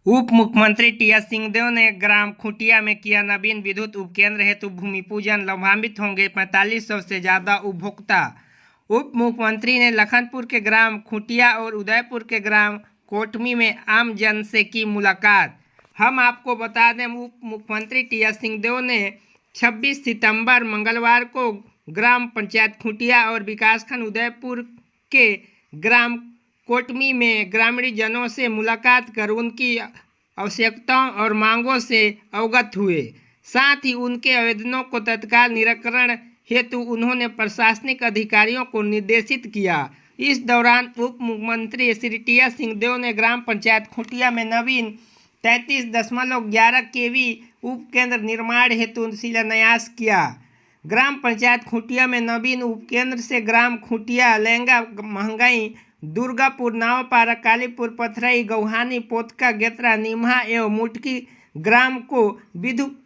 उप मुख्यमंत्री टीएस सिंहदेव ने ग्राम खुटिया में किया नवीन विद्युत उपकेंद्र हेतु भूमि पूजन। लाभान्वित होंगे 4500 से ज़्यादा उपभोक्ता। उप मुख्यमंत्री ने लखनपुर के ग्राम खुटिया और उदयपुर के ग्राम कोटमी में आम जन से की मुलाकात। हम आपको बता दें, उप मुख्यमंत्री टीएस सिंहदेव ने 26 सितंबर मंगलवार को ग्राम पंचायत खुटिया और विकासखंड उदयपुर के ग्राम कोटमी में ग्रामीण जनों से मुलाकात कर उनकी आवश्यकताओं और मांगों से अवगत हुए। साथ ही उनके आवेदनों को तत्काल निराकरण हेतु उन्होंने प्रशासनिक अधिकारियों को निर्देशित किया। इस दौरान उप मुख्यमंत्री श्री टीएस सिंहदेव ने ग्राम पंचायत खुटिया में नवीन 33.11 केवी उपकेंद्र निर्माण हेतु शिलान्यास किया। ग्राम पंचायत खुटिया में नवीन उपकेंद्र से ग्राम खुटिया, लेंगा, महंगाई, दुर्गापुर, नावपारा, कालीपुर, पथरई, गौहानी, पोतका, गेतरा, निम्हा एवं मुटकी ग्राम को विद्युत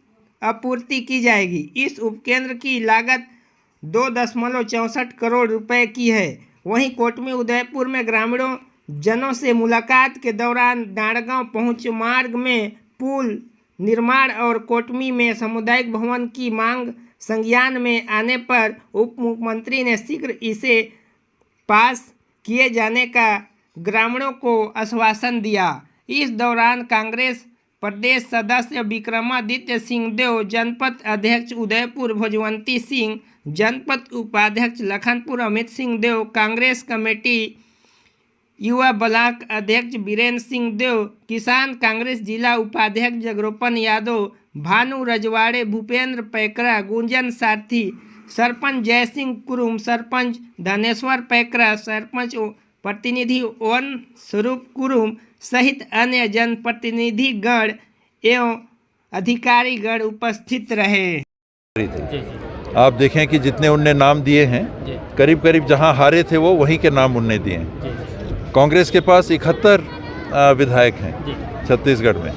आपूर्ति की जाएगी। इस उपकेंद्र की लागत 2.64 करोड़ रुपए की है। वहीं कोटमी उदयपुर में ग्रामीणों जनों से मुलाकात के दौरान डांडगांव पहुंच मार्ग में पुल निर्माण और कोटमी में सामुदायिक भवन की मांग संज्ञान में आने पर उप मुख्यमंत्री ने शीघ्र इसे पास किए जाने का ग्रामीणों को आश्वासन दिया। इस दौरान कांग्रेस प्रदेश सदस्य विक्रमादित्य सिंहदेव, जनपद अध्यक्ष उदयपुर भोजवंती सिंह, जनपद उपाध्यक्ष लखनपुर अमित सिंहदेव, कांग्रेस कमेटी युवा ब्लॉक अध्यक्ष बीरेंद्र सिंहदेव, किसान कांग्रेस जिला उपाध्यक्ष जगरूपन यादव, भानु रजवाड़े, भूपेंद्र पैकरा, गुंजन सारथी, सरपंच जय सिंह कुरुम, सरपंच धनेश्वर पैकरा, सरपंच प्रतिनिधि वन स्वरूप कुरुम सहित अन्य जनप्रतिनिधिगण एवं अधिकारीगण उपस्थित रहे। आप देखें कि जितने उनने नाम दिए हैं, करीब करीब जहां हारे थे वो वहीं के नाम उनने दिए हैं। कांग्रेस के पास 71 विधायक हैं छत्तीसगढ़ में,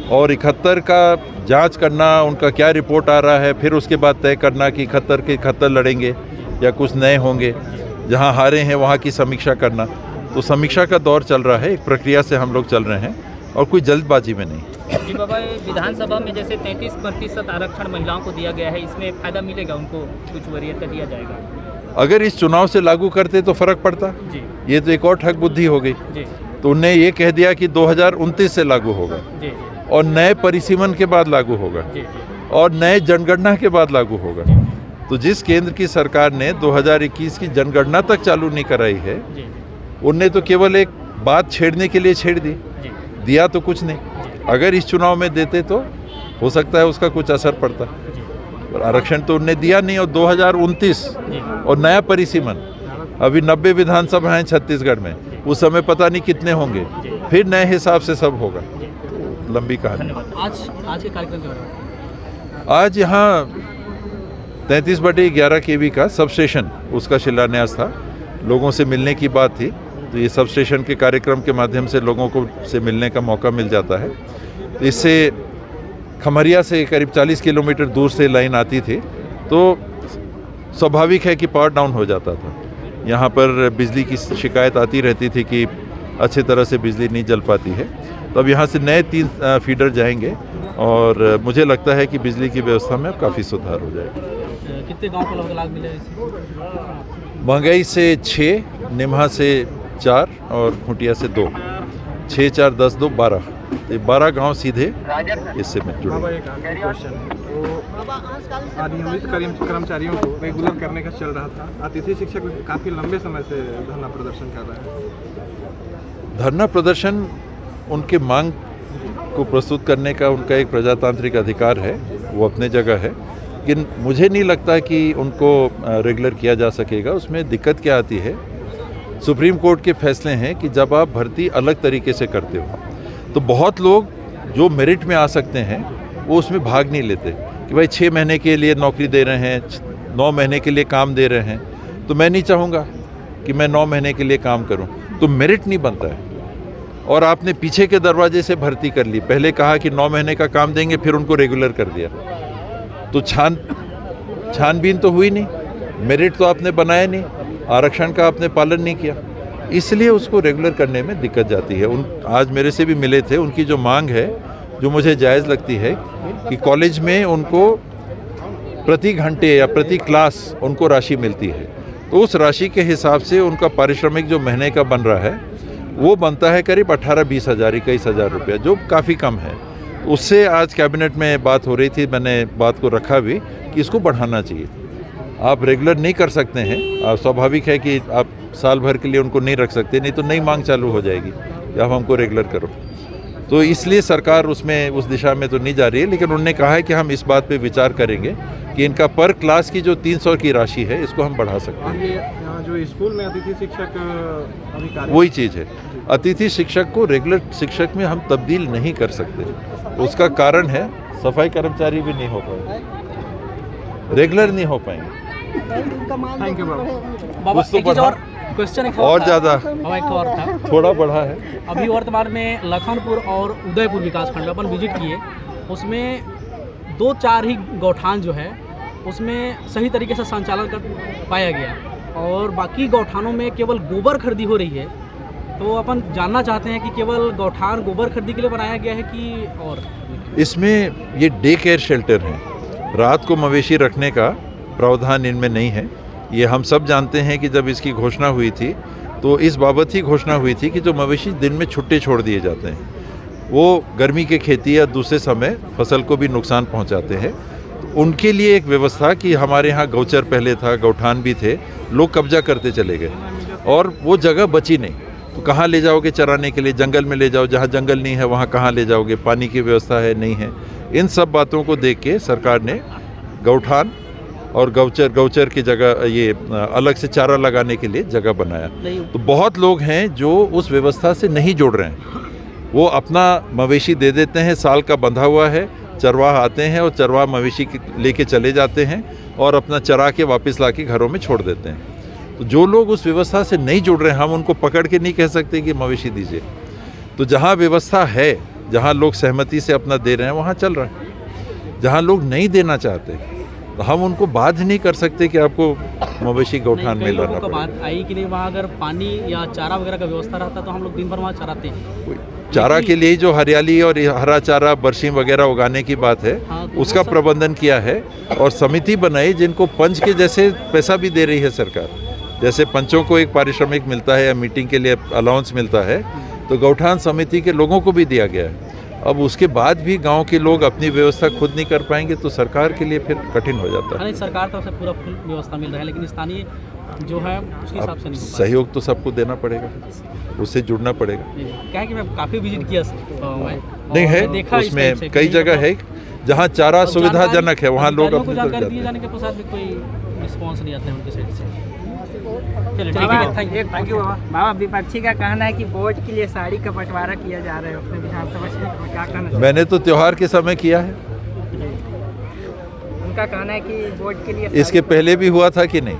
और 71 का जांच करना, उनका क्या रिपोर्ट आ रहा है, फिर उसके बाद तय करना कि 71 के 71 लड़ेंगे या कुछ नए होंगे। जहां हारे हैं वहां की समीक्षा करना, तो समीक्षा का दौर चल रहा है। एक प्रक्रिया से हम लोग चल रहे हैं और कोई जल्दबाजी में नहीं। जी बाबा, विधानसभा में जैसे 33% आरक्षण महिलाओं को दिया गया है, इसमें फायदा मिलेगा उनको? कुछ वरीयता दिया जाएगा? अगर इस चुनाव से लागू करते तो फर्क पड़ता जी। ये तो एक और ठग बुद्धि हो गई जी। तो उन्हें ये कह दिया कि 2029 से लागू होगा जी। और नए परिसीमन के बाद लागू होगा जी। और नए जनगणना के बाद लागू होगा जी। तो जिस केंद्र की सरकार ने 2021 की जनगणना तक चालू नहीं कराई है, उनने तो केवल एक बात छेड़ने के लिए छेड़ दी, दिया तो कुछ नहीं। अगर इस चुनाव में देते तो हो सकता है उसका कुछ असर पड़ता, और आरक्षण तो उनने दिया नहीं। और 2029 और नया परिसीमन, अभी 90 विधानसभा हैं छत्तीसगढ़ में, उस समय पता नहीं कितने होंगे, फिर नए हिसाब से सब होगा। तो लंबी कहानी। आज के कार्यक्रम के बारे में, आज यहाँ 33/11 केवी का सब स्टेशन, उसका शिलान्यास था। लोगों से मिलने की बात थी, तो ये सब स्टेशन के कार्यक्रम के माध्यम से लोगों को से मिलने का मौका मिल जाता है। इससे खमरिया से करीब 40 किलोमीटर दूर से लाइन आती थी, तो स्वाभाविक है कि पावर डाउन हो जाता था। यहाँ पर बिजली की शिकायत आती रहती थी कि अच्छी तरह से बिजली नहीं जल पाती है। तो अब यहाँ से नए 3 फीडर जाएंगे और मुझे लगता है कि बिजली की व्यवस्था में अब काफ़ी सुधार हो जाएगा। कितने गाँव को लाभ मिलेगा? महंगाई से 6, निम्हा से 4 और खुटिया से 2। 6, 4, 10, 2, 12। ये 12 गांव सीधे इससे में जुड़े। अनियमित कर्मचारियों को रेगुलर करने का चल रहा था। अतिथि शिक्षक काफ़ी लंबे समय से धरना प्रदर्शन कर रहे हैं। धरना प्रदर्शन उनके मांग को प्रस्तुत करने का उनका एक प्रजातांत्रिक अधिकार है, वो अपने जगह है। लेकिन मुझे नहीं लगता कि उनको रेगुलर किया जा सकेगा। उसमें दिक्कत क्या आती है, सुप्रीम कोर्ट के फैसले हैं कि जब आप भर्ती अलग तरीके से करते हो तो बहुत लोग जो मेरिट में आ सकते हैं वो उसमें भाग नहीं लेते कि भाई 6 महीने के लिए नौकरी दे रहे हैं, 9 महीने के लिए काम दे रहे हैं, तो मैं नहीं चाहूँगा कि मैं 9 महीने के लिए काम करूँ, तो मेरिट नहीं बनता है। और आपने पीछे के दरवाजे से भर्ती कर ली, पहले कहा कि 9 महीने का काम देंगे, फिर उनको रेगुलर कर दिया, तो छानबीन तो हुई नहीं, मेरिट तो आपने बनाया नहीं, आरक्षण का आपने पालन नहीं किया। इसलिए उसको रेगुलर करने में दिक्कत जाती है। आज मेरे से भी मिले थे, उनकी जो मांग है जो मुझे जायज़ लगती है कि कॉलेज में उनको प्रति घंटे या प्रति क्लास उनको राशि मिलती है, तो उस राशि के हिसाब से उनका पारिश्रमिक जो महीने का बन रहा है वो बनता है करीब 18-20 हज़ार 21 हज़ार रुपया, जो काफ़ी कम है। उससे आज कैबिनेट में बात हो रही थी, मैंने बात को रखा भी कि इसको बढ़ाना चाहिए। आप रेगुलर नहीं कर सकते हैं, स्वाभाविक है कि आप साल भर के लिए उनको नहीं रख सकते, नहीं तो नई मांग चालू हो जाएगी कि आप हमको रेगुलर करो। तो इसलिए सरकार उसमें उस दिशा में तो नहीं जा रही है, लेकिन उन्होंने कहा है कि हम इस बात पे विचार करेंगे कि इनका पर क्लास की जो 300 की राशि है इसको हम बढ़ा सकते और हैं। ये जो स्कूल में अतिथि शिक्षक अभी कार्य वही चीज़ है, अतिथि शिक्षक को रेगुलर शिक्षक में हम तब्दील नहीं कर सकते। उसका कारण है सफाई कर्मचारी भी नहीं हो पाए, रेगुलर नहीं हो पाएंगे। थैंक यू बाबा। बाबा कुछ तो एक चीज़ बढ़ा, और क्वेश्चन एक और था। ज़्यादा बाबा एक और था, थोड़ा बढ़ा है। अभी वर्तमान में लखनपुर और उदयपुर विकासखंड में अपन विजिट किए, उसमें 2-4 ही गौठान जो है उसमें सही तरीके से संचालन कर पाया गया, और बाकी गौठानों में केवल गोबर खरीदी हो रही है। तो अपन जानना चाहते हैं कि केवल गौठान गोबर खरीदी के लिए बनाया गया है कि और इसमें ये डे केयर शेल्टर हैं, रात को मवेशी रखने का प्रावधान इनमें नहीं है। ये हम सब जानते हैं कि जब इसकी घोषणा हुई थी तो इस बाबत ही घोषणा हुई थी कि जो मवेशी दिन में छुट्टे छोड़ दिए जाते हैं वो गर्मी के खेती या दूसरे समय फसल को भी नुकसान पहुंचाते हैं। तो उनके लिए एक व्यवस्था कि हमारे यहाँ गौचर पहले था, गौठान भी थे, लोग कब्जा करते चले गए और वो जगह बची नहीं। तो कहाँ ले जाओगे चराने के लिए? जंगल में ले जाओ, जहाँ जंगल नहीं है वहाँ कहाँ ले जाओगे? पानी की व्यवस्था है नहीं है। इन सब बातों को देख के सरकार ने गौठान और गौचर की जगह ये अलग से चारा लगाने के लिए जगह बनाया। तो बहुत लोग हैं जो उस व्यवस्था से नहीं जुड़ रहे हैं, वो अपना मवेशी दे देते हैं, साल का बंधा हुआ है, चरवाह आते हैं और चरवाह मवेशी लेके चले जाते हैं और अपना चरा के वापस ला के घरों में छोड़ देते हैं। तो जो लोग उस व्यवस्था से नहीं जुड़ रहे हैं, हम उनको पकड़ के नहीं कह सकते कि मवेशी दीजिए। तो जहाँ व्यवस्था है, जहाँ लोग सहमति से अपना दे रहे हैं वहाँ चल रहा है। जहाँ लोग नहीं देना चाहते तो हम उनको बाध्य नहीं कर सकते कि आपको मवेशी गौठान में लाना पड़ेगा। बात आई कि नहीं, वहाँ अगर पानी या चारा वगैरह का व्यवस्था रहता तो हम लोग दिन भर वहाँ चराते हैं। चारा के लिए जो हरियाली और हरा चारा बरसीम वगैरह उगाने की बात है, तो उसका प्रबंधन किया है और समिति बनाई जिनको पंच के जैसे पैसा भी दे रही है सरकार। जैसे पंचों को एक पारिश्रमिक मिलता है या मीटिंग के लिए अलाउंस मिलता है, तो गौठान समिति के लोगों को भी दिया गया है। अब उसके बाद भी गांव के लोग अपनी व्यवस्था खुद नहीं कर पाएंगे तो सरकार के लिए फिर कठिन हो जाता है। सरकार तरफ से पूरा फुल व्यवस्था मिल रहा है, लेकिन स्थानीय जो है उसके हिसाब से नहीं। सहयोग तो सबको देना पड़ेगा, उससे जुड़ना पड़ेगा। क्या है कि मैं काफ़ी विजिट किया नहीं है, उसमें कई जगह है जहाँ चारा सुविधाजनक है, वहाँ लोग अपनी जानकारी दिए जाने के पश्चात भी कोई रिस्पॉन्स नहीं आता है उनकी साइड से। थैंक यू बाबा। विपक्षी का कहना है कि वोट के लिए साड़ी का बंटवारा किया जा रहा है अपने विधानसभा क्षेत्र में, क्या कहना? मैंने तो त्योहार के समय किया है। उनका कहना है कि वोट के लिए इसके पहले भी हुआ था कि नहीं?